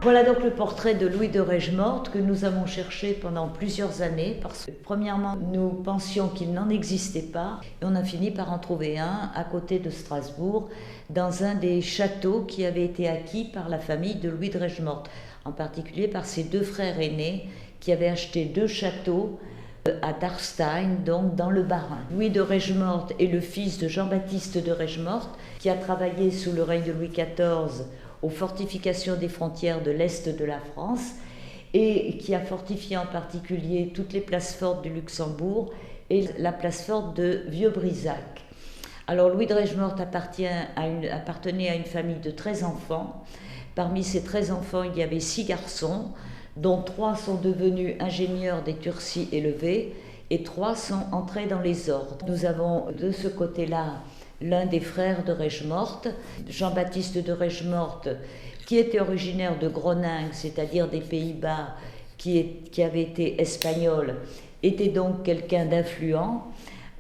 Voilà donc le portrait de Louis de Règemorte que nous avons cherché pendant plusieurs années parce que premièrement nous pensions qu'il n'en existait pas et on a fini par en trouver un à côté de Strasbourg dans un des châteaux qui avait été acquis par la famille de Louis de Règemorte, en particulier par ses deux frères aînés qui avaient acheté deux châteaux à Darstein, donc dans le Bas-Rhin. Louis de Règemorte est le fils de Jean-Baptiste de Règemorte qui a travaillé sous le règne de Louis XIV aux fortifications des frontières de l'Est de la France et qui a fortifié en particulier toutes les places fortes du Luxembourg et la place forte de Vieux-Brisac. Alors Louis de Règemorte appartenait à une famille de 13 enfants. Parmi ces 13 enfants, il y avait 6 garçons, dont 3 sont devenus ingénieurs des Turcis élevés et 3 sont entrés dans les ordres. Nous avons de ce côté-là l'un des frères de Règemorte, Jean-Baptiste de Règemorte, qui était originaire de Groningue, c'est-à-dire des Pays-Bas, qui avait été espagnol, était donc quelqu'un d'influent.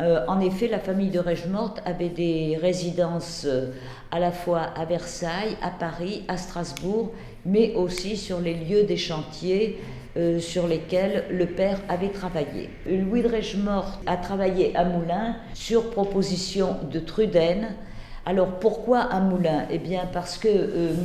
En effet, la famille de Règemorte avait des résidences à la fois à Versailles, à Paris, à Strasbourg, mais aussi sur les lieux des chantiers sur lesquels le père avait travaillé. Louis de Règemorte a travaillé à Moulins sur proposition de Truden. Alors pourquoi à Moulins ? Eh bien parce que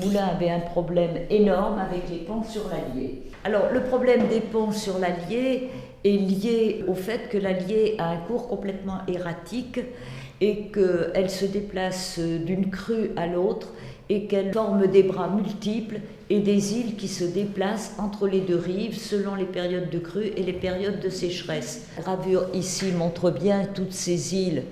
Moulins avait un problème énorme avec les ponts sur l'Allier. Alors le problème des ponts sur l'Allier est lié au fait que l'Allier a un cours complètement erratique et qu'elle se déplace d'une crue à l'autre et qu'elle forme des bras multiples et des îles qui se déplacent entre les deux rives selon les périodes de crue et les périodes de sécheresse. La gravure ici montre bien toutes ces îles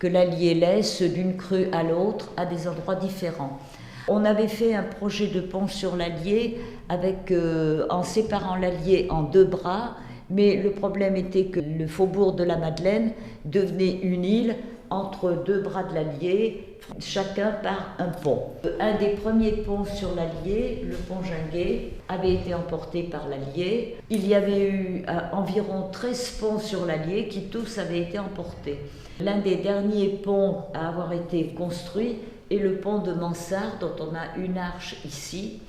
que l'Allier laisse d'une crue à l'autre à des endroits différents. On avait fait un projet de pont sur l'Allier en séparant l'Allier en 2 bras, mais le problème était que le faubourg de la Madeleine devenait une île entre 2 bras de l'Allier, chacun par un pont. Un des premiers ponts sur l'Allier, le pont Ginguet, avait été emporté par l'Allier. Il y avait eu environ 13 ponts sur l'Allier qui tous avaient été emportés. L'un des derniers ponts à avoir été construit est le pont de Mansart, dont on a une arche ici.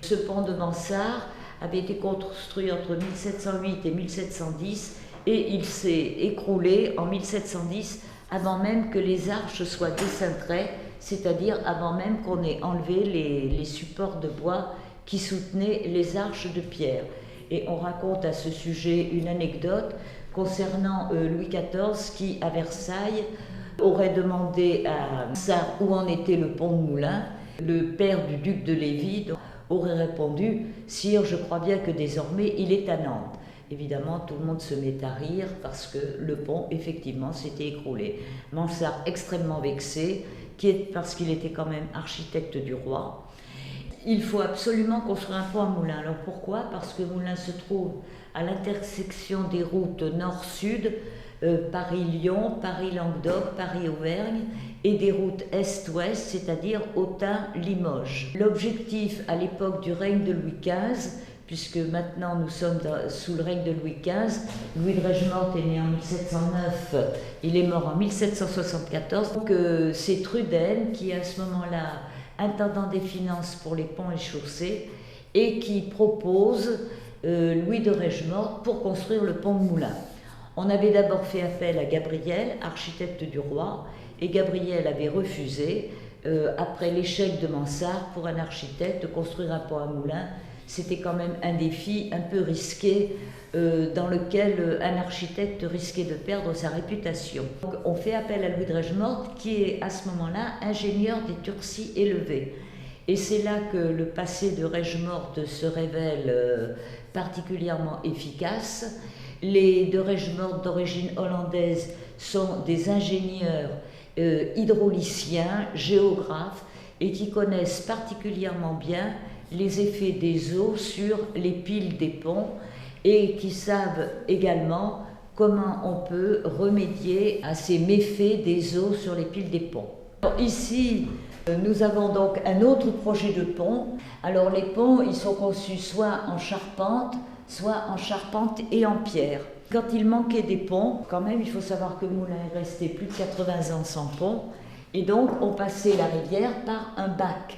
Ce pont de Mansart avait été construit entre 1708 et 1710 et il s'est écroulé en 1710 avant même que les arches soient décintrées, c'est-à-dire avant même qu'on ait enlevé les supports de bois qui soutenaient les arches de pierre. Et on raconte à ce sujet une anecdote concernant Louis XIV qui, à Versailles, aurait demandé à Mansart où en était le pont de Moulins. Le père du duc de Lévis aurait répondu « Sire, je crois bien que désormais il est à Nantes ». Évidemment, tout le monde se met à rire parce que le pont, effectivement, s'était écroulé. Mansart, extrêmement vexé, parce qu'il était quand même architecte du roi. Il faut absolument construire un pont à Moulins. Alors pourquoi ? Parce que Moulins se trouve à l'intersection des routes nord-sud, Paris-Lyon, Paris-Languedoc, Paris-Auvergne, et des routes est-ouest, c'est-à-dire Autun-Limoges. L'objectif à l'époque du règne de Louis XV, puisque maintenant nous sommes sous le règne de Louis XV. Louis de Règemorte est né en 1709, il est mort en 1774. Donc c'est Truden qui est à ce moment-là intendant des finances pour les ponts et chaussées et qui propose Louis de Règemorte pour construire le pont de Moulins. On avait d'abord fait appel à Gabriel, architecte du roi, et Gabriel avait refusé, après l'échec de Mansart, pour un architecte de construire un pont à Moulins. C'était quand même un défi un peu risqué dans lequel un architecte risquait de perdre sa réputation. Donc, on fait appel à Louis de Règemorte qui est à ce moment-là ingénieur des Turcis élevés. Et c'est là que le passé de Règemorte se révèle particulièrement efficace. Les de Règemorte d'origine hollandaise sont des ingénieurs hydrauliciens, géographes et qui connaissent particulièrement bien les effets des eaux sur les piles des ponts et qui savent également comment on peut remédier à ces méfaits des eaux sur les piles des ponts. Alors ici, nous avons donc un autre projet de pont. Alors les ponts, ils sont conçus soit en charpente et en pierre. Quand il manquait des ponts, quand même, il faut savoir que Moulins est resté plus de 80 ans sans pont, et donc on passait la rivière par un bac.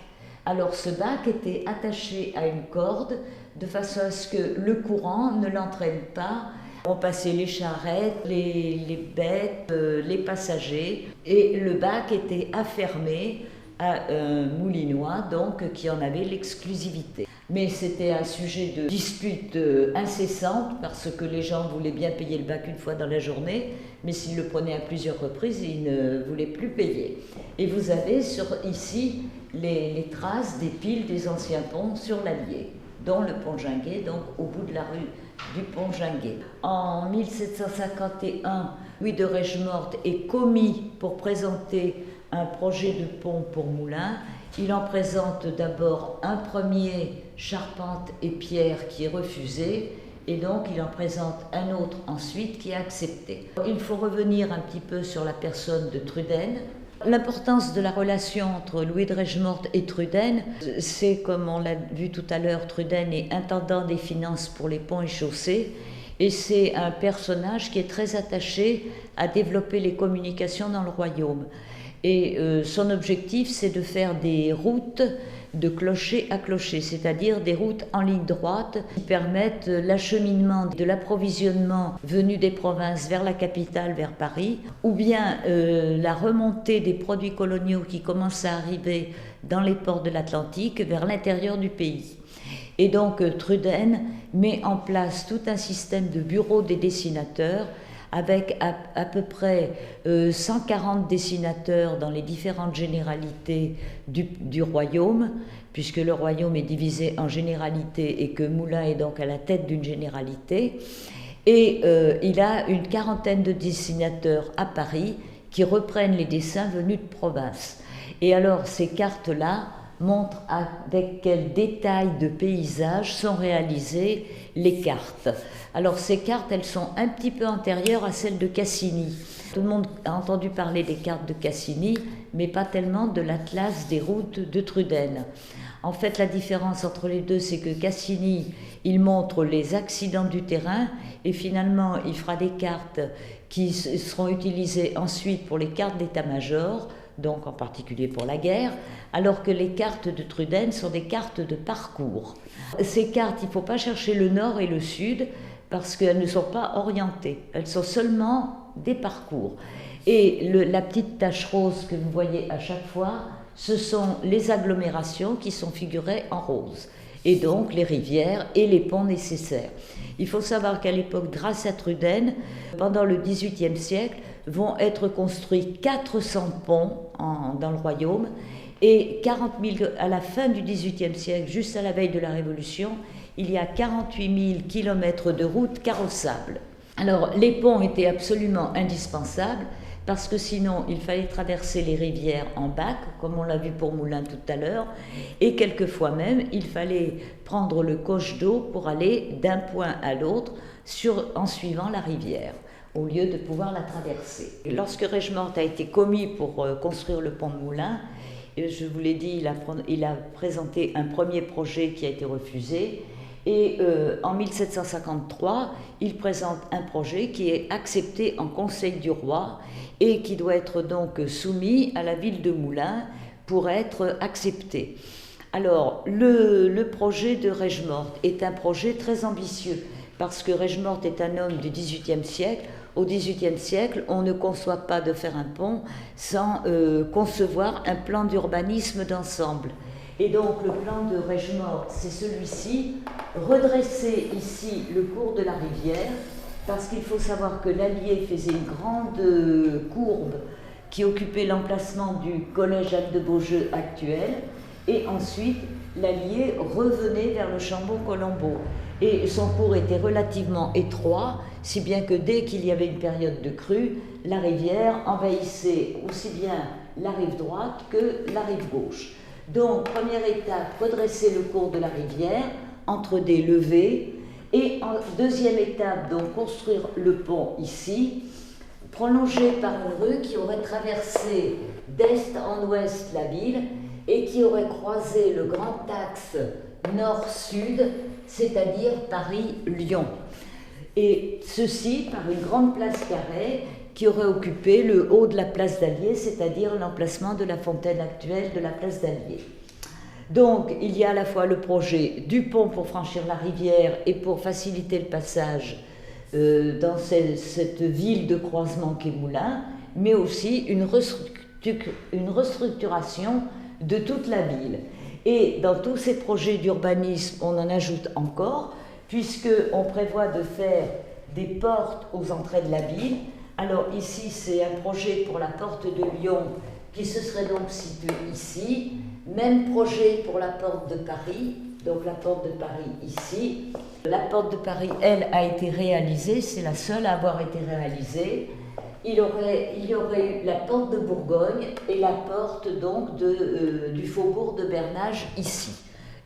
Alors ce bac était attaché à une corde de façon à ce que le courant ne l'entraîne pas. On passait les charrettes, les bêtes, les passagers, et le bac était affermé à un moulinois donc, qui en avait l'exclusivité. Mais c'était un sujet de dispute incessante parce que les gens voulaient bien payer le bac une fois dans la journée, mais s'ils le prenaient à plusieurs reprises, ils ne voulaient plus payer. Et vous avez ici les traces des piles des anciens ponts sur l'Allier, dont le pont Ginguet, donc au bout de la rue du pont Ginguet. En 1751, Louis de Regemorte est commis pour présenter un projet de pont pour Moulins. Il en présente d'abord un premier, charpente et pierre, qui est refusé, et donc il en présente un autre ensuite qui est accepté. Il faut revenir un petit peu sur la personne de Truden. L'importance de la relation entre Louis de Regemorte et Truden, c'est, comme on l'a vu tout à l'heure, Truden est intendant des finances pour les ponts et chaussées, et c'est un personnage qui est très attaché à développer les communications dans le royaume. Et son objectif, c'est de faire des routes de clocher à clocher, c'est-à-dire des routes en ligne droite qui permettent l'acheminement de l'approvisionnement venu des provinces vers la capitale, vers Paris, ou bien la remontée des produits coloniaux qui commencent à arriver dans les ports de l'Atlantique vers l'intérieur du pays. Et donc Truden met en place tout un système de bureaux des dessinateurs avec à peu près 140 dessinateurs dans les différentes généralités du royaume, puisque le royaume est divisé en généralités et que Moulins est donc à la tête d'une généralité. Et il a une quarantaine de dessinateurs à Paris qui reprennent les dessins venus de province. Et alors ces cartes-là montrent avec quel détail de paysage sont réalisées les cartes. Alors ces cartes, elles sont un petit peu antérieures à celles de Cassini. Tout le monde a entendu parler des cartes de Cassini, mais pas tellement de l'atlas des routes de Truden. En fait, la différence entre les deux, c'est que Cassini, il montre les accidents du terrain, et finalement, il fera des cartes qui seront utilisées ensuite pour les cartes d'état-major, donc en particulier pour la guerre, alors que les cartes de Truden sont des cartes de parcours. Ces cartes, il ne faut pas chercher le nord et le sud, parce qu'elles ne sont pas orientées, elles sont seulement des parcours. Et la petite tache rose que vous voyez à chaque fois, ce sont les agglomérations qui sont figurées en rose, et donc les rivières et les ponts nécessaires. Il faut savoir qu'à l'époque, grâce à Truden, pendant le XVIIIe siècle, vont être construits 400 ponts dans le royaume, et 40 000, à la fin du XVIIIe siècle, juste à la veille de la Révolution, il y a 48 000 kilomètres de routes carrossables. Alors, les ponts étaient absolument indispensables, parce que sinon, il fallait traverser les rivières en bac, comme on l'a vu pour Moulins tout à l'heure, et quelquefois même, il fallait prendre le coche d'eau pour aller d'un point à l'autre en suivant la rivière, au lieu de pouvoir la traverser. Lorsque Regemorte a été commis pour construire le pont de Moulins, je vous l'ai dit, il a présenté un premier projet qui a été refusé, et en 1753, il présente un projet qui est accepté en Conseil du roi et qui doit être donc soumis à la ville de Moulins pour être accepté. Alors, le projet de Regemorte est un projet très ambitieux, parce que Regemorte est un homme du XVIIIe siècle. Au XVIIIe siècle, on ne conçoit pas de faire un pont sans concevoir un plan d'urbanisme d'ensemble. Et donc le plan de Regemorte, c'est celui-ci, redresser ici le cours de la rivière, parce qu'il faut savoir que l'Allier faisait une grande courbe qui occupait l'emplacement du collège Anne de Beaujeu actuel, et ensuite l'Allier revenait vers le Chambon-Colombo. Et son cours était relativement étroit, si bien que dès qu'il y avait une période de crue, la rivière envahissait aussi bien la rive droite que la rive gauche. Donc, première étape, redresser le cours de la rivière entre des levées, et en deuxième étape, donc construire le pont ici, prolongé par une rue qui aurait traversé d'est en ouest la ville et qui aurait croisé le grand axe nord-sud, c'est-à-dire Paris-Lyon. Et ceci par une grande place carrée qui aurait occupé le haut de la place d'Allier, c'est-à-dire l'emplacement de la fontaine actuelle de la place d'Allier. Donc il y a à la fois le projet du pont pour franchir la rivière et pour faciliter le passage dans cette ville de croisement qu'est Moulins, mais aussi une restructuration de toute la ville. Et dans tous ces projets d'urbanisme, on en ajoute encore, puisqu'on prévoit de faire des portes aux entrées de la ville. Alors ici, c'est un projet pour la porte de Lyon, qui se serait donc située ici. Même projet pour la porte de Paris, donc la porte de Paris ici. La porte de Paris, elle, a été réalisée, c'est la seule à avoir été réalisée. Il y aurait eu la porte de Bourgogne et la porte donc du faubourg de Bernage ici.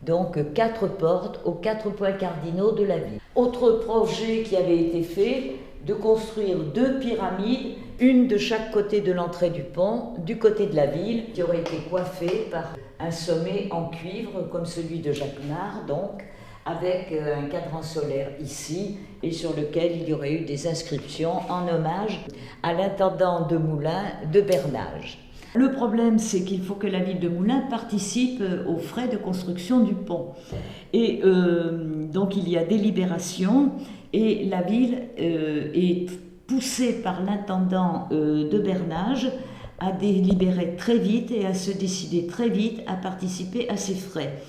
Donc 4 portes aux 4 points cardinaux de la ville. Autre projet qui avait été fait, de construire 2 pyramides, une de chaque côté de l'entrée du pont, du côté de la ville, qui aurait été coiffée par un sommet en cuivre comme celui de Jacquemart, donc avec un cadran solaire ici et sur lequel il y aurait eu des inscriptions en hommage à l'intendant de Moulins de Bernage. Le problème, c'est qu'il faut que la ville de Moulins participe aux frais de construction du pont. Et donc il y a délibération et la ville est poussée par l'intendant de Bernage à délibérer très vite et à se décider très vite à participer à ces frais.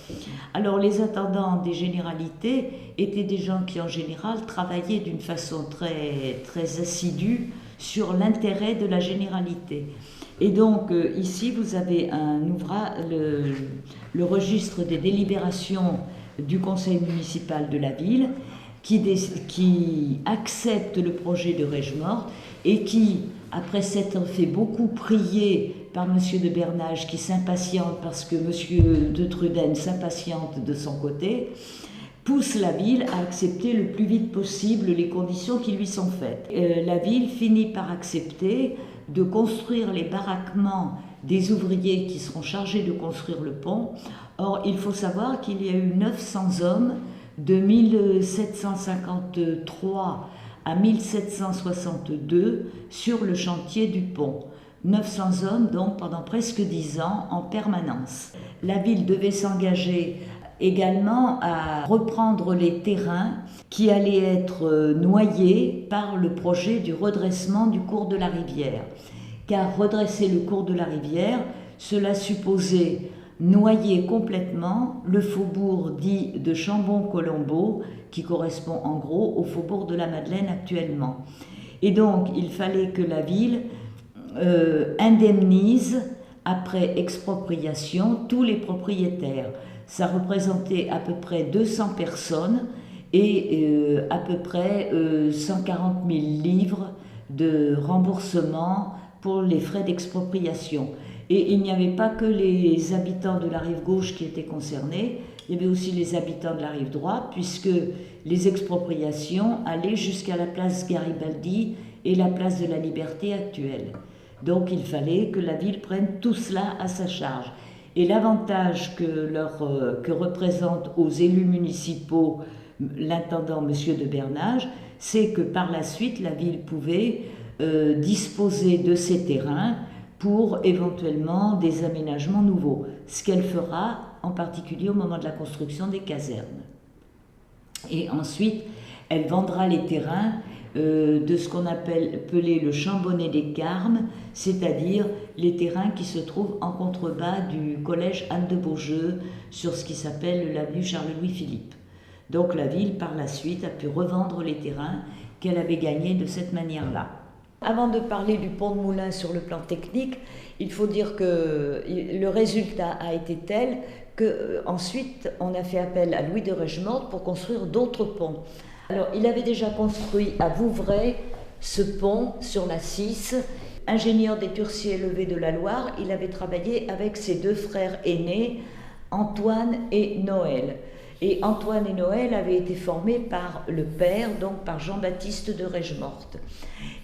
Alors les intendants des généralités étaient des gens qui en général travaillaient d'une façon très, très assidue sur l'intérêt de la généralité. Et donc ici vous avez un ouvrage, le registre des délibérations du conseil municipal de la ville qui accepte le projet de Règemorte et qui, après s'être fait beaucoup prier par M. de Bernage, qui s'impatiente parce que M. de Truden s'impatiente de son côté, pousse la ville à accepter le plus vite possible les conditions qui lui sont faites. La ville finit par accepter de construire les baraquements des ouvriers qui seront chargés de construire le pont. Or, il faut savoir qu'il y a eu 900 hommes de 1753 à 1762 sur le chantier du pont. 900 hommes donc pendant presque 10 ans en permanence. La ville devait s'engager également à reprendre les terrains qui allaient être noyés par le projet du redressement du cours de la rivière. Car redresser le cours de la rivière, cela supposait noyer complètement le faubourg dit de Chambon-Colombo, qui correspond en gros au faubourg de la Madeleine actuellement. Et donc, il fallait que la ville indemnise, après expropriation, tous les propriétaires. Ça représentait à peu près 200 personnes et à peu près 140 000 livres de remboursement pour les frais d'expropriation. Et il n'y avait pas que les habitants de la rive gauche qui étaient concernés, il y avait aussi les habitants de la rive droite, puisque les expropriations allaient jusqu'à la place Garibaldi et la place de la Liberté actuelle. Donc il fallait que la ville prenne tout cela à sa charge. Et l'avantage que représente aux élus municipaux l'intendant M. de Bernage, c'est que par la suite, la ville pouvait disposer de ces terrains pour éventuellement des aménagements nouveaux, ce qu'elle fera en particulier au moment de la construction des casernes. Et ensuite, elle vendra les terrains de ce qu'on appelait le Chambonnet des Carmes, c'est-à-dire les terrains qui se trouvent en contrebas du collège Anne de Beaujeu, sur ce qui s'appelle l'avenue Charles-Louis-Philippe. Donc la ville, par la suite, a pu revendre les terrains qu'elle avait gagnés de cette manière-là. Avant de parler du pont de Moulins sur le plan technique, il faut dire que le résultat a été tel qu'ensuite on a fait appel à Louis de Règemorte pour construire d'autres ponts. Alors il avait déjà construit à Vouvray ce pont sur la Cisse. Ingénieur des Turciers élevés de la Loire, il avait travaillé avec ses 2 frères aînés, Antoine et Noël. Et Antoine et Noël avaient été formés par le père, donc par Jean-Baptiste de Règemorte.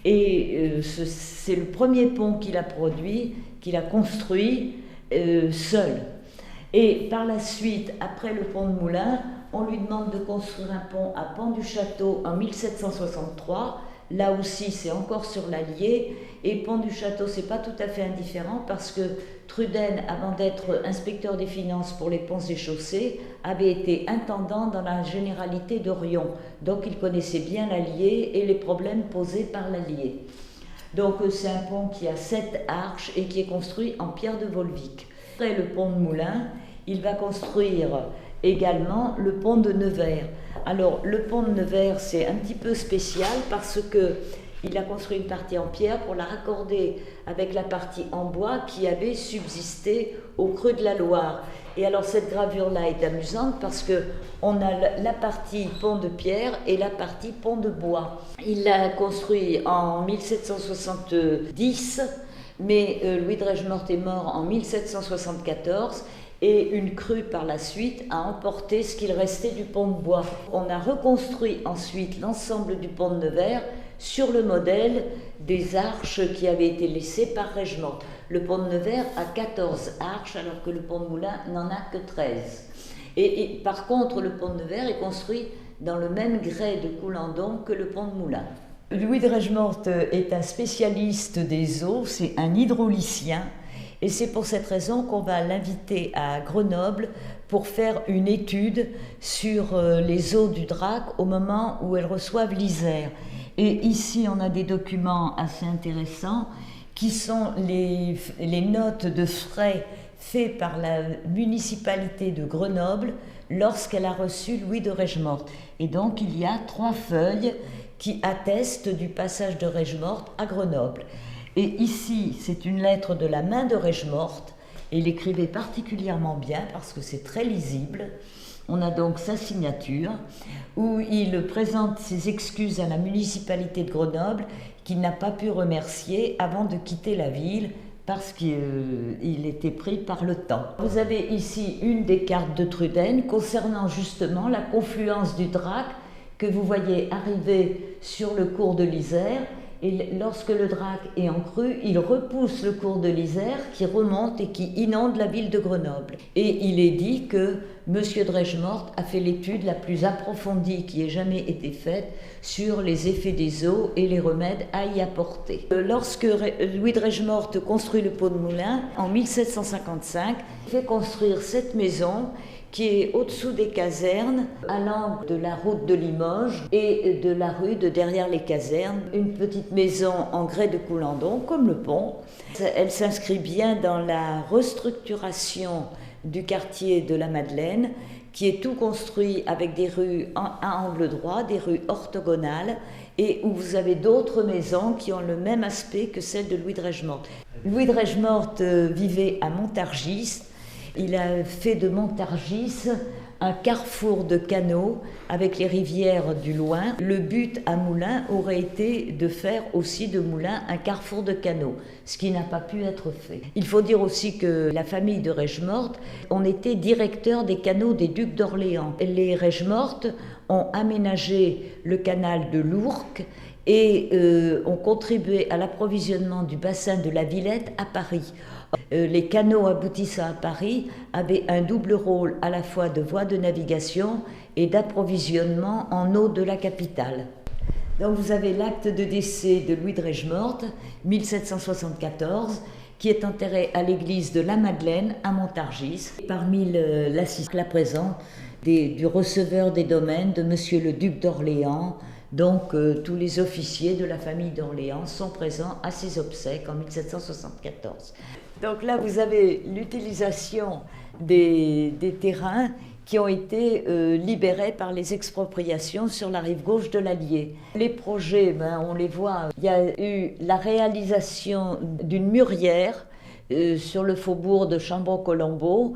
Et c'est le premier pont qu'il a produit, qu'il a construit seul. Et par la suite, après le pont de Moulins, on lui demande de construire un pont à Pont-du-Château en 1763, là aussi c'est encore sur l'Allier, et Pont du Château c'est pas tout à fait indifférent parce que Truden, avant d'être inspecteur des finances pour les ponts et chaussées, avait été intendant dans la généralité d'Orion, donc il connaissait bien l'Allier et les problèmes posés par l'Allier. Donc c'est un pont qui a 7 arches et qui est construit en pierre de Volvic. Après le pont de Moulins, il va construire également le pont de Nevers. Alors le pont de Nevers c'est un petit peu spécial parce que il a construit une partie en pierre pour la raccorder avec la partie en bois qui avait subsisté au creux de la Loire. Et alors cette gravure-là est amusante parce qu'on a la partie pont de pierre et la partie pont de bois. Il l'a construit en 1770, mais Louis de Regemort est mort en 1774 et une crue par la suite a emporté ce qu'il restait du pont de bois. On a reconstruit ensuite l'ensemble du pont de Nevers sur le modèle des arches qui avaient été laissées par Regemort. Le pont de Nevers a 14 arches alors que le pont de Moulins n'en a que 13. Et par contre, le pont de Nevers est construit dans le même grès de Coulandon que le pont de Moulins. Louis de Regemort est un spécialiste des eaux, c'est un hydraulicien. Et c'est pour cette raison qu'on va l'inviter à Grenoble pour faire une étude sur les eaux du Drac au moment où elles reçoivent l'Isère. Et ici, on a des documents assez intéressants qui sont les notes de frais faits par la municipalité de Grenoble lorsqu'elle a reçu Louis de Regemort. Et donc, il y a 3 feuilles qui attestent du passage de Regemort à Grenoble. Et ici, c'est une lettre de la main de Regemort, et il écrivait particulièrement bien parce que c'est très lisible. On a donc sa signature, où il présente ses excuses à la municipalité de Grenoble, qu'il n'a pas pu remercier avant de quitter la ville, parce qu'il était pris par le temps. Vous avez ici une des cartes de Truden concernant justement la confluence du Drac que vous voyez arriver sur le cours de l'Isère. Et lorsque le Drac est en crue, il repousse le cours de l'Isère qui remonte et qui inonde la ville de Grenoble. Et il est dit que M. de Regemort a fait l'étude la plus approfondie qui ait jamais été faite sur les effets des eaux et les remèdes à y apporter. Lorsque Louis de Regemort construit le pont de Moulins, en 1755, il fait construire cette maison qui est au-dessous des casernes, à l'angle de la route de Limoges et de la rue de derrière les casernes. Une petite maison en grès de Coulandon, comme le pont. Elle s'inscrit bien dans la restructuration du quartier de la Madeleine, qui est tout construit avec des rues à angle droit, des rues orthogonales, et où vous avez d'autres maisons qui ont le même aspect que celle de Louis de Regemort. Louis de Regemort vivait à Montargis. Il a fait de Montargis un carrefour de canaux avec les rivières du Loing. Le but à Moulins aurait été de faire aussi de Moulins un carrefour de canaux, ce qui n'a pas pu être fait. Il faut dire aussi que la famille de Regemort, on était directeur des canaux des ducs d'Orléans. Les Regemort ont aménagé le canal de l'Ourcq et ont contribué à l'approvisionnement du bassin de la Villette à Paris. Les canaux aboutissant à Paris avaient un double rôle à la fois de voie de navigation et d'approvisionnement en eau de la capitale. Donc vous avez l'acte de décès de Louis de Regemort, 1774, qui est enterré à l'église de la Madeleine à Montargis. Parmi l'assistant à présent du receveur des domaines de Monsieur le duc d'Orléans. Donc tous les officiers de la famille d'Orléans sont présents à ses obsèques en 1774. Donc là, vous avez l'utilisation des terrains qui ont été libérés par les expropriations sur la rive gauche de l'Allier. Les projets, on les voit. Il y a eu la réalisation d'une mûrière sur le faubourg de Chambon-Colombo.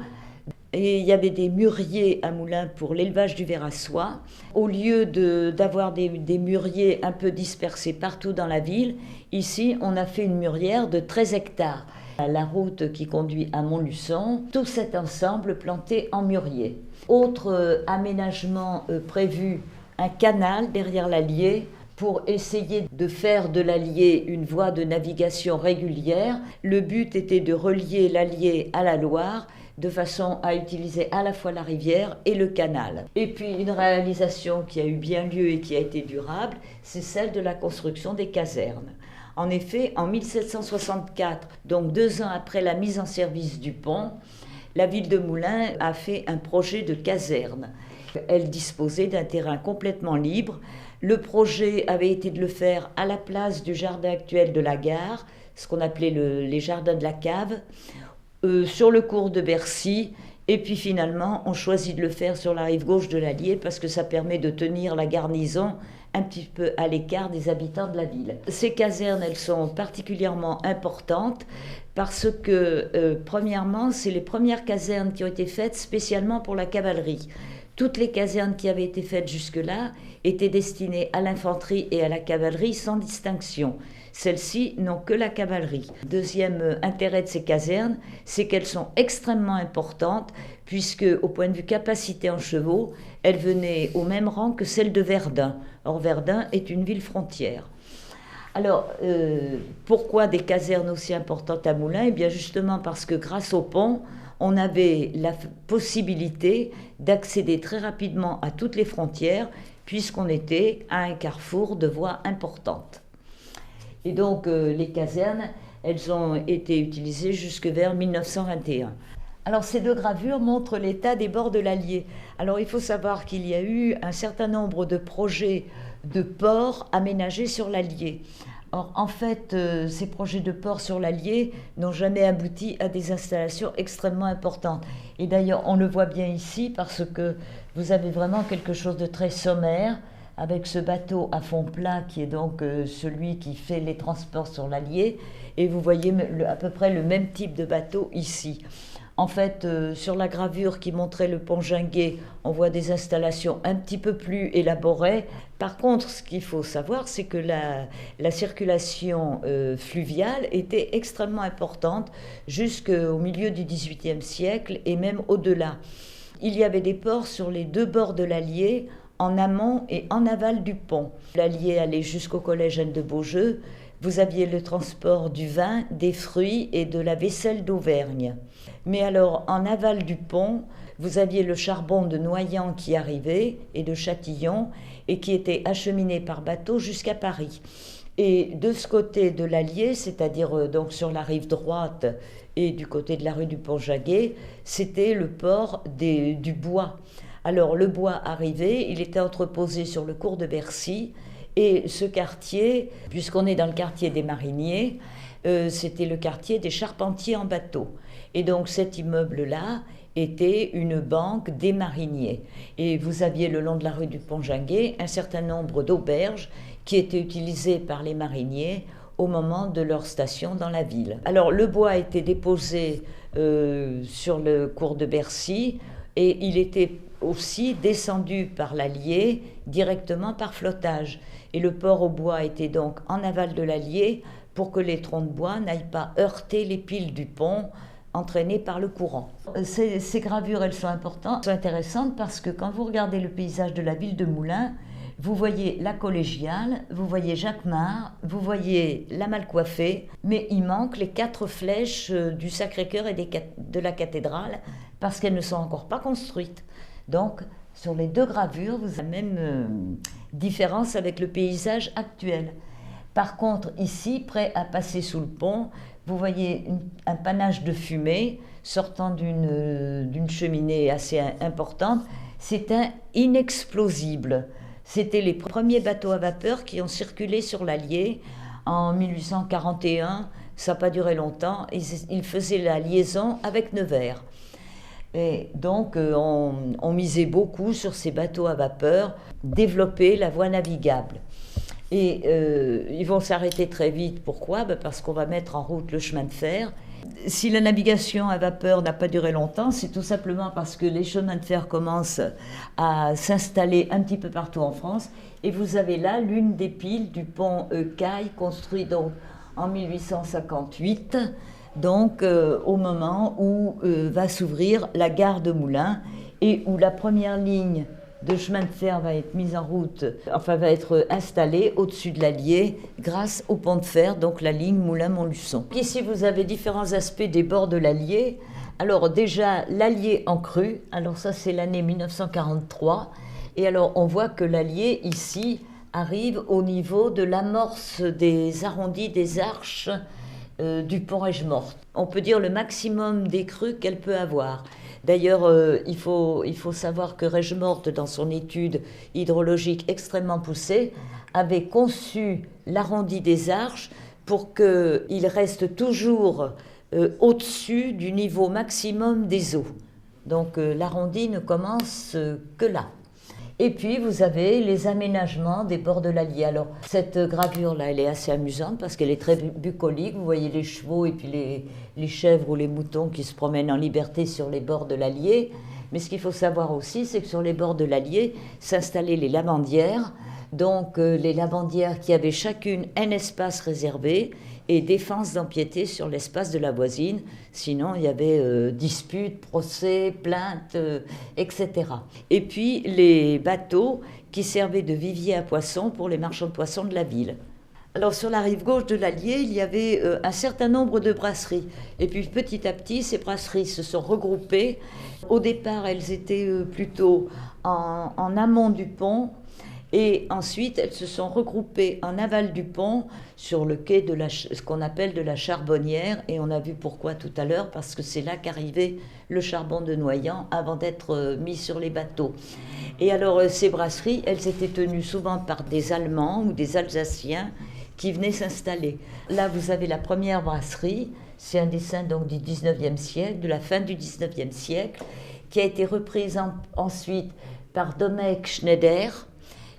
Et il y avait des mûriers à Moulins pour l'élevage du ver à soie. Au lieu d'avoir des mûriers un peu dispersés partout dans la ville, ici, on a fait une mûrière de 13 hectares. La route qui conduit à Montluçon, tout cet ensemble planté en mûrier. Autre aménagement prévu, un canal derrière l'Allier pour essayer de faire de l'Allier une voie de navigation régulière. Le but était de relier l'Allier à la Loire, de façon à utiliser à la fois la rivière et le canal. Et puis une réalisation qui a eu bien lieu et qui a été durable, c'est celle de la construction des casernes. En effet, en 1764, donc 2 ans après la mise en service du pont, la ville de Moulins a fait un projet de caserne. Elle disposait d'un terrain complètement libre. Le projet avait été de le faire à la place du jardin actuel de la gare, ce qu'on appelait les jardins de la cave, sur le cours de Bercy. Et puis finalement, on choisit de le faire sur la rive gauche de l'Allier parce que ça permet de tenir la garnison un petit peu à l'écart des habitants de la ville. Ces casernes, elles sont particulièrement importantes parce que, premièrement, c'est les premières casernes qui ont été faites spécialement pour la cavalerie. Toutes les casernes qui avaient été faites jusque-là étaient destinées à l'infanterie et à la cavalerie sans distinction. Celles-ci n'ont que la cavalerie. Deuxième intérêt de ces casernes, c'est qu'elles sont extrêmement importantes puisque, au point de vue capacité en chevaux, elles venaient au même rang que celles de Verdun. Or, Verdun est une ville frontière. Alors, pourquoi des casernes aussi importantes à Moulins? Eh bien, justement parce que grâce au pont, on avait la possibilité d'accéder très rapidement à toutes les frontières puisqu'on était à un carrefour de voies importantes. Et donc, les casernes, elles ont été utilisées jusque vers 1921. Alors, ces 2 gravures montrent l'état des bords de l'Allier. Alors, il faut savoir qu'il y a eu un certain nombre de projets de ports aménagés sur l'Allier. Or, en fait, ces projets de ports sur l'Allier n'ont jamais abouti à des installations extrêmement importantes. Et d'ailleurs, on le voit bien ici parce que vous avez vraiment quelque chose de très sommaire, avec ce bateau à fond plat qui est donc celui qui fait les transports sur l'Allier, et vous voyez à peu près le même type de bateau ici. En fait, sur la gravure qui montrait le pont Ginguet, on voit des installations un petit peu plus élaborées. Par contre, ce qu'il faut savoir, c'est que la circulation fluviale était extrêmement importante jusqu'au milieu du XVIIIe siècle et même au-delà. Il y avait des ports sur les 2 bords de l'Allier, en amont et en aval du pont. L'Allier allait jusqu'au collège Anne de Beaujeu. Vous aviez le transport du vin, des fruits et de la vaisselle d'Auvergne. Mais alors, en aval du pont, vous aviez le charbon de Noyant qui arrivait et de Châtillon et qui était acheminé par bateau jusqu'à Paris. Et de ce côté de l'Allier, c'est-à-dire donc sur la rive droite et du côté de la rue du Pont-Ginguet, c'était le port du bois. Alors le bois arrivait, il était entreposé sur le cours de Bercy, et ce quartier, puisqu'on est dans le quartier des mariniers, c'était le quartier des charpentiers en bateau. Et donc cet immeuble-là était une banque des mariniers. Et vous aviez le long de la rue du Pont-Ginguet un certain nombre d'auberges qui étaient utilisées par les mariniers au moment de leur station dans la ville. Alors le bois a été déposé sur le cours de Bercy et il était aussi descendu par l'Allier directement par flottage. Et le port au bois était donc en aval de l'Allier pour que les troncs de bois n'aillent pas heurter les piles du pont entraînées par le courant. Ces gravures, elles sont importantes, sont intéressantes parce que quand vous regardez le paysage de la ville de Moulins, vous voyez la collégiale, vous voyez Jacquemart, vous voyez la Malcoiffée, mais il manque les 4 flèches du Sacré-Cœur et de la cathédrale parce qu'elles ne sont encore pas construites. Donc, sur les 2 gravures, vous avez la même différence avec le paysage actuel. Par contre, ici, prêt à passer sous le pont, vous voyez un panache de fumée sortant d'une cheminée assez importante. C'est un inexplosible. C'était les premiers bateaux à vapeur qui ont circulé sur l'Allier en 1841. Ça n'a pas duré longtemps. Ils faisaient la liaison avec Nevers. Et donc, on misait beaucoup sur ces bateaux à vapeur, développer la voie navigable. Et ils vont s'arrêter très vite. Pourquoi? Parce qu'on va mettre en route le chemin de fer. Si la navigation à vapeur n'a pas duré longtemps, c'est tout simplement parce que les chemins de fer commencent à s'installer un petit peu partout en France. Et vous avez là l'une des piles du pont Caille, construit donc en 1858, donc au moment où va s'ouvrir la gare de Moulins et où la première ligne de chemin de fer va être mise en route, enfin va être installée au-dessus de l'Allier grâce au pont de fer, donc la ligne Moulins-Montluçon. Ici vous avez différents aspects des bords de l'Allier. Alors déjà, l'Allier en crue, alors ça c'est l'année 1943, et alors on voit que l'Allier ici arrive au niveau de l'amorce des arrondis des arches du pont Règemorte. On peut dire le maximum des crues qu'elle peut avoir. D'ailleurs, il faut savoir que Règemorte, dans son étude hydrologique extrêmement poussée, avait conçu l'arrondi des arches pour qu'il reste toujours au-dessus du niveau maximum des eaux. Donc l'arrondi ne commence que là. Et puis vous avez les aménagements des bords de l'Allier. Alors cette gravure-là, elle est assez amusante parce qu'elle est très bucolique. Vous voyez les chevaux et puis les chèvres ou les moutons qui se promènent en liberté sur les bords de l'Allier. Mais ce qu'il faut savoir aussi, c'est que sur les bords de l'Allier s'installaient les lavandières. Donc les lavandières qui avaient chacune un espace réservé et défense d'empiéter sur l'espace de la voisine. Sinon, il y avait disputes, procès, plaintes, etc. Et puis, les bateaux qui servaient de vivier à poissons pour les marchands de poissons de la ville. Alors, sur la rive gauche de l'Allier, il y avait un certain nombre de brasseries. Et puis, petit à petit, ces brasseries se sont regroupées. Au départ, elles étaient plutôt en amont du pont. Et ensuite, elles se sont regroupées en aval du pont sur le quai de ce qu'on appelle de la Charbonnière. Et on a vu pourquoi tout à l'heure, parce que c'est là qu'arrivait le charbon de Noyant avant d'être mis sur les bateaux. Et alors, ces brasseries, elles étaient tenues souvent par des Allemands ou des Alsaciens qui venaient s'installer. Là, vous avez la première brasserie. C'est un dessin donc du 19e siècle, de la fin du 19e siècle, qui a été reprise ensuite par Domecq Schneider.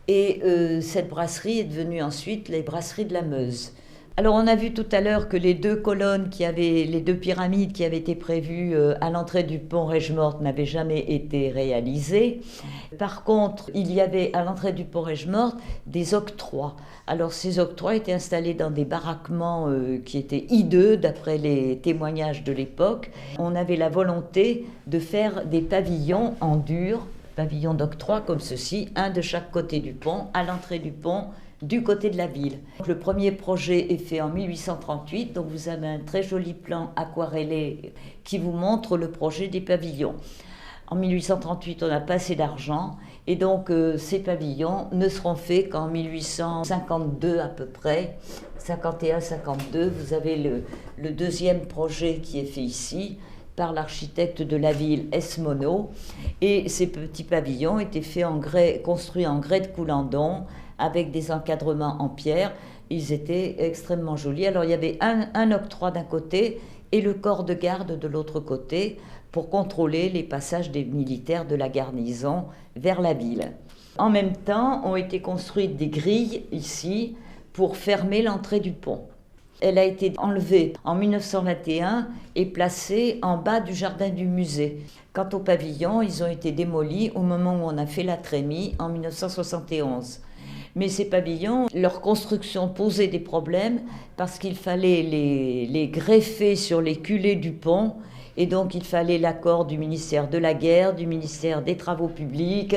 Et cette brasserie est devenue ensuite les brasseries de la Meuse. Alors on a vu tout à l'heure que les deux colonnes, les deux pyramides qui avaient été prévues à l'entrée du pont Règemorte n'avaient jamais été réalisées. Par contre, il y avait à l'entrée du pont Règemorte des octrois. Alors ces octrois étaient installés dans des baraquements qui étaient hideux d'après les témoignages de l'époque. On avait la volonté de faire des pavillons en dur, pavillons d'octroi comme ceci, un de chaque côté du pont, à l'entrée du pont, du côté de la ville. Donc, le premier projet est fait en 1838, donc vous avez un très joli plan aquarellé qui vous montre le projet des pavillons. En 1838, on n'a pas assez d'argent, et donc ces pavillons ne seront faits qu'en 1852 à peu près, 51-52. Vous avez le deuxième projet qui est fait ici, par l'architecte de la ville S. Monod, et ces petits pavillons étaient faits construits en grès de Coulandon avec des encadrements en pierre. Ils étaient extrêmement jolis. Alors il y avait un octroi d'un côté et le corps de garde de l'autre côté pour contrôler les passages des militaires de la garnison vers la ville. En même temps, ont été construites des grilles ici pour fermer l'entrée du pont. Elle a été enlevée en 1921 et placée en bas du jardin du musée. Quant aux pavillons, ils ont été démolis au moment où on a fait la trémie en 1971. Mais ces pavillons, leur construction posait des problèmes parce qu'il fallait les greffer sur les culées du pont, et donc il fallait l'accord du ministère de la Guerre, du ministère des Travaux publics.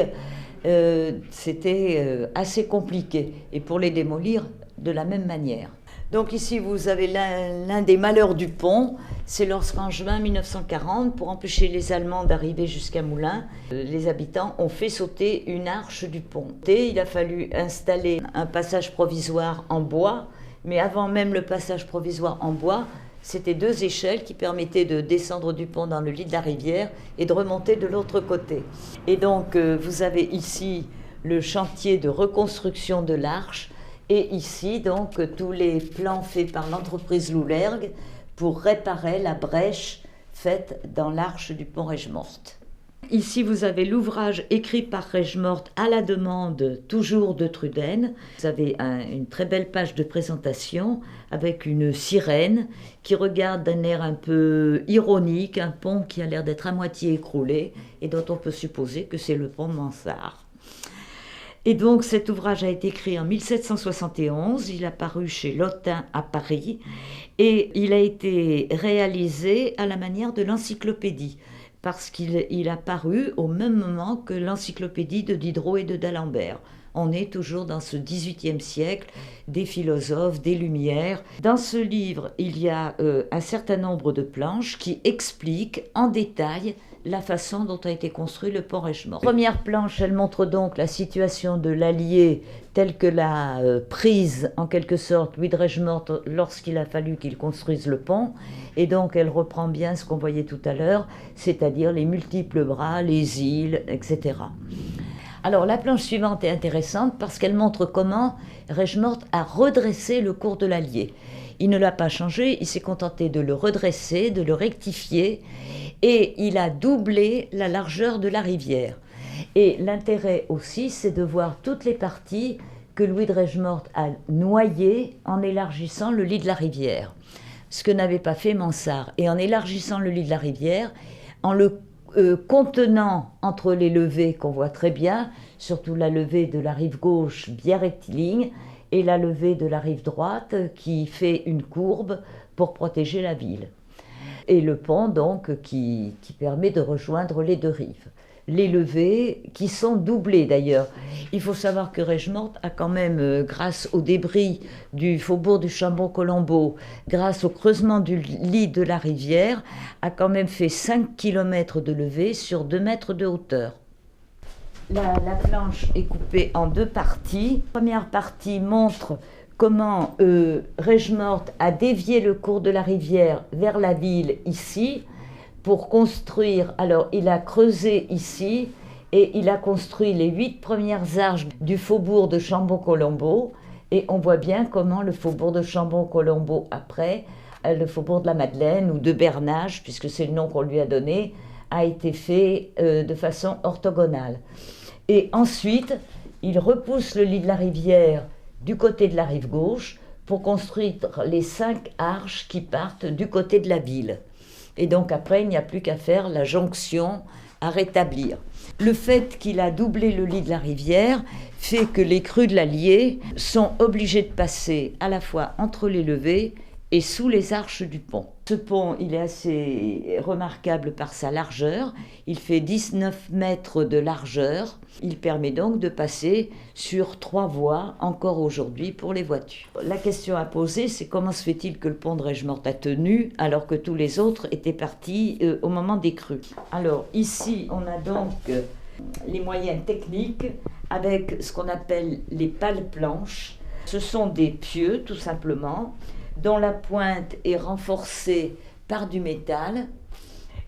C'était assez compliqué, et pour les démolir de la même manière. Donc ici, vous avez l'un des malheurs du pont, c'est lorsqu'en juin 1940, pour empêcher les Allemands d'arriver jusqu'à Moulins, les habitants ont fait sauter une arche du pont. Et il a fallu installer un passage provisoire en bois, mais avant même le passage provisoire en bois, c'était deux échelles qui permettaient de descendre du pont dans le lit de la rivière et de remonter de l'autre côté. Et donc, vous avez ici le chantier de reconstruction de l'arche, et ici, donc, tous les plans faits par l'entreprise Loulergue pour réparer la brèche faite dans l'arche du pont Règemorte. Ici, vous avez l'ouvrage écrit par Règemorte à la demande toujours de Truden. Vous avez une très belle page de présentation avec une sirène qui regarde d'un air un peu ironique un pont qui a l'air d'être à moitié écroulé et dont on peut supposer que c'est le pont de Mansart. Et donc cet ouvrage a été écrit en 1771, il a paru chez Lotin à Paris et il a été réalisé à la manière de l'encyclopédie. parce qu'il a paru au même moment que l'encyclopédie de Diderot et de d'Alembert. On est toujours dans ce XVIIIe siècle, des philosophes, des Lumières. Dans ce livre, il y a un certain nombre de planches qui expliquent en détail la façon dont a été construit le pont Règemort. Première planche, elle montre donc la situation de l'Allier telle que l'a prise en quelque sorte Louis de Règemort lorsqu'il a fallu qu'il construise le pont. Et donc elle reprend bien ce qu'on voyait tout à l'heure, c'est-à-dire les multiples bras, les îles, etc. Alors la planche suivante est intéressante parce qu'elle montre comment Règemort a redressé le cours de l'Allier. Il ne l'a pas changé, il s'est contenté de le redresser, de le rectifier, et il a doublé la largeur de la rivière. Et l'intérêt aussi, c'est de voir toutes les parties que Louis de Règemort a noyées en élargissant le lit de la rivière, ce que n'avait pas fait Mansart. Et en élargissant le lit de la rivière, en le contenant entre les levées qu'on voit très bien, surtout la levée de la rive gauche bien rectiligne et la levée de la rive droite qui fait une courbe pour protéger la ville. Et le pont donc qui permet de rejoindre les deux rives. Les levées qui sont doublées d'ailleurs. Il faut savoir que Règemort a quand même, grâce aux débris du faubourg du Chambon-Colombo, grâce au creusement du lit de la rivière, a quand même fait 5 km de levée sur 2 mètres de hauteur. La planche est coupée en deux parties. La première partie montre comment Règemort a dévié le cours de la rivière vers la ville ici, pour construire. Alors il a creusé ici et il a construit les 8 premières arches du faubourg de Chambon-Colombo, et on voit bien comment le faubourg de Chambon-Colombo après, le faubourg de la Madeleine ou de Bernage, puisque c'est le nom qu'on lui a donné, a été fait de façon orthogonale. Et ensuite il repousse le lit de la rivière du côté de la rive gauche pour construire les 5 arches qui partent du côté de la ville. Et donc après, il n'y a plus qu'à faire la jonction à rétablir. Le fait qu'il a doublé le lit de la rivière fait que les crues de l'Allier sont obligées de passer à la fois entre les levées et sous les arches du pont. Ce pont, il est assez remarquable par sa largeur. Il fait 19 mètres de largeur. Il permet donc de passer sur 3 voies encore aujourd'hui pour les voitures. La question à poser, c'est comment se fait-il que le pont de Règemort a tenu alors que tous les autres étaient partis au moment des crues. Alors ici, on a donc les moyens techniques avec ce qu'on appelle les pales-planches. Ce sont des pieux, tout simplement, dont la pointe est renforcée par du métal,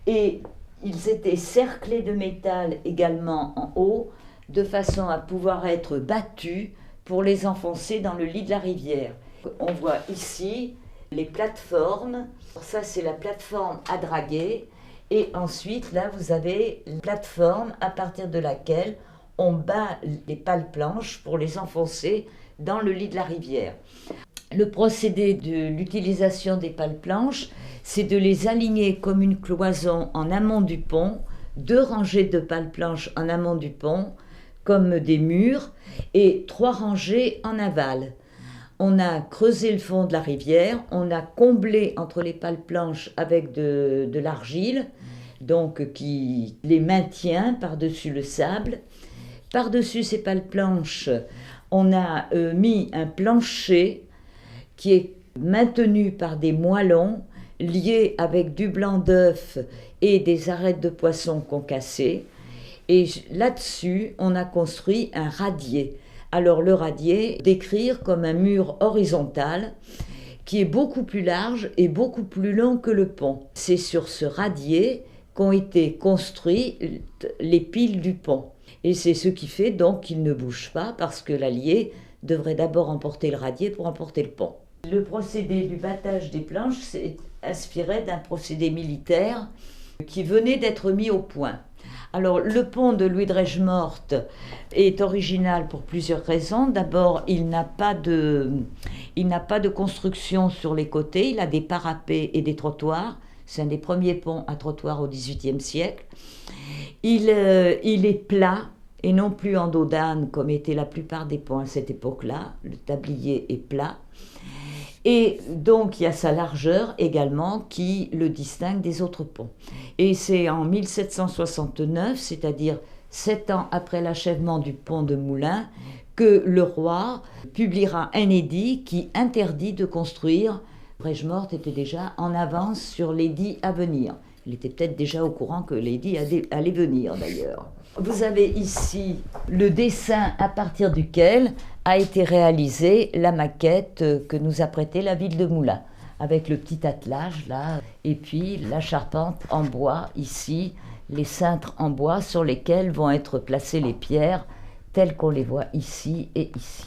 et ils étaient cerclés de métal également en haut, de façon à pouvoir être battus pour les enfoncer dans le lit de la rivière. On voit ici les plateformes. Ça, c'est la plateforme à draguer, et ensuite là vous avez une plateforme à partir de laquelle on bat les pales-planches pour les enfoncer dans le lit de la rivière. Le procédé de l'utilisation des pales-planches, c'est de les aligner comme une cloison en amont du pont, 2 rangées de pales-planches en amont du pont, comme des murs, et 3 rangées en aval. On a creusé le fond de la rivière, on a comblé entre les pales-planches avec de l'argile, donc qui les maintient par-dessus le sable. Par-dessus ces pales-planches, on a mis un plancher qui est maintenu par des moellons liés avec du blanc d'œuf et des arêtes de poisson concassées. Et là-dessus, on a construit un radier. Alors le radier, décrire comme un mur horizontal qui est beaucoup plus large et beaucoup plus long que le pont. C'est sur ce radier qu'ont été construites les piles du pont. Et c'est ce qui fait donc qu'il ne bouge pas, parce que l'Allier devrait d'abord emporter le radier pour emporter le pont. Le procédé du battage des planches s'est inspiré d'un procédé militaire qui venait d'être mis au point. Alors le pont de Louis de Règemort est original pour plusieurs raisons. D'abord, il n'a pas de construction sur les côtés, il a des parapets et des trottoirs. C'est un des premiers ponts à trottoir au XVIIIe siècle. Il est plat, et non plus en dos d'âne comme étaient la plupart des ponts à cette époque-là. Le tablier est plat. Et donc il y a sa largeur également qui le distingue des autres ponts. Et c'est en 1769, c'est-à-dire 7 ans après l'achèvement du pont de Moulins, que le roi publiera un édit qui interdit de construire. Brégemorte était déjà en avance sur l'édit à venir. Il était peut-être déjà au courant que l'édit allait venir d'ailleurs. Vous avez ici le dessin à partir duquel a été réalisée la maquette que nous a prêtée la ville de Moulins, avec le petit attelage là, et puis la charpente en bois ici, les cintres en bois sur lesquels vont être placées les pierres telles qu'on les voit ici et ici.